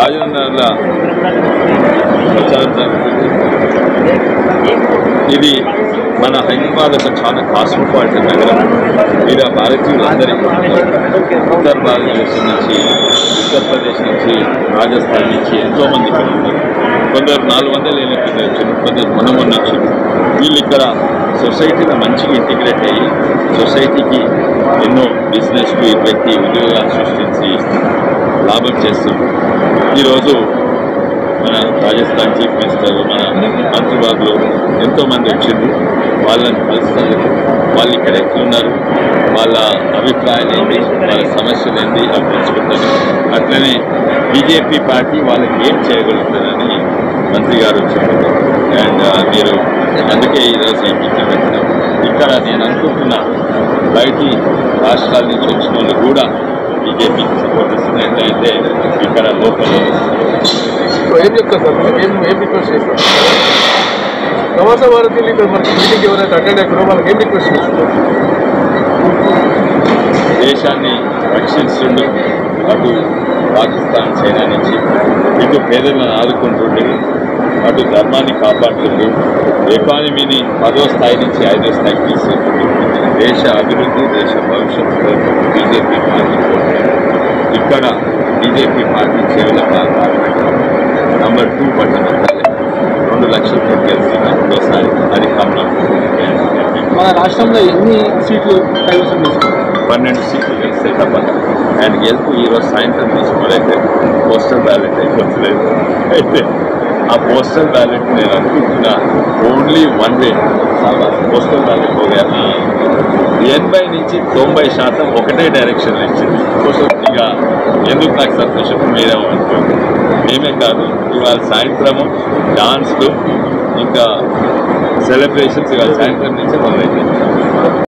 రాజనగర్ల ప్రచారం జరుగుతుంది. ఇది మన హైదరాబాద్ ఒక చాలా కాస్మోపాలిటన్ నగరం. మీరు ఆ భారతీయులందరికీ ఉత్తర భారతదేశం నుంచి, ఉత్తరప్రదేశ్ నుంచి, రాజస్థాన్ నుంచి ఎంతోమంది ఇక్కడ ఉన్నారు. కొందరు 400 ఏళ్ళ కింద వచ్చారు, కొందరు మొన్న వచ్చారు. వీళ్ళు ఇక్కడ సొసైటీలో మంచిగా ఇంటిగ్రేట్ అయ్యి సొసైటీకి ఎన్నో బిజినెస్లు పెట్టి ఉద్యోగాలు సృష్టించి లాభం చేస్తున్నారు. ఈరోజు మన రాజస్థాన్ చీఫ్ మినిస్టర్, మన మంత్రివర్గులు ఎంతోమంది వచ్చిండ్రు. వాళ్ళని కలుస్తారు, వాళ్ళు ఇక్కడ ఎట్లున్నారు, వాళ్ళ అభిప్రాయాలు ఏంటి, వాళ్ళ సమస్యలు ఏంటి అవి తెలుసుకుంటారు. అట్లనే బీజేపీ పార్టీ వాళ్ళకి ఏం చేయగలుగుతుందని మంత్రి గారు వచ్చారు. అండ్ మీరు అందుకే ఈరోజు ఈ మీటింగ్ పెట్టినాం. ఇక్కడ నేను అనుకుంటున్నా బయటి రాష్ట్రాల నుంచి వచ్చిన వాళ్ళు కూడా బీజేపీకి సపోర్ట్ ఇస్తుంది. ఎట్లయితే ఇక్కడ లోకల్ ఏం చెప్తారు సార్, ఏం రిక్వెస్ట్ చేస్తారు? ప్రవాస భారతీయులు ఇక్కడ మనకి మీటింగ్ ఎవరైతే అటెండ్ అయ్యారో వాళ్ళకి ఏం రిక్వెస్ట్ చేస్తారు? దేశాన్ని రక్షిస్తుండు, అటు పాకిస్తాన్ చైనా నుంచి, ఇటు పేదలను ఆదుకుంటుండు, అటు ధర్మాన్ని కాపాడుతుండు, ఎకానమీని 10వ స్థాయి నుంచి 5వ స్థాయికి తీసుకుంటుంది. దేశ అభివృద్ధి, దేశ భవిష్యత్తు బీజేపీ పార్టీ ఇక్కడ బీజేపీ పార్టీ కేవలం నంబర్ 2 పట్టణాలే 2 లక్షలతో గెలుస్తున్నారు ఇంకోసారి. అది కమలం. మన రాష్ట్రంలో ఎన్ని సీట్లు కైవసం తీసుకున్నారు? 12 సీట్లు గెలిస్తే తప్ప. ఆయన గెలుపు ఈరోజు సాయంత్రం తీసుకోలేక పోస్టల్ బ్యాలెట్ అయిపోతలేదు. అయితే ఆ పోస్టల్ బ్యాలెట్ నేను అనుకుంటున్నా ఓన్లీ 1 వే పోస్టల్ బ్యాలెట్ పోగా 80 నుంచి 90% ఒకటే డైరెక్షన్లో ఇచ్చింది. ఇక ఎందుకు నాకు సంతోషం మీరే అనుకోండి. మేమే కాదు, ఇవాళ సాయంత్రము డాన్స్లు ఇంకా సెలబ్రేషన్స్ ఇవాళ సాయంత్రం నుంచి మొదలైంది.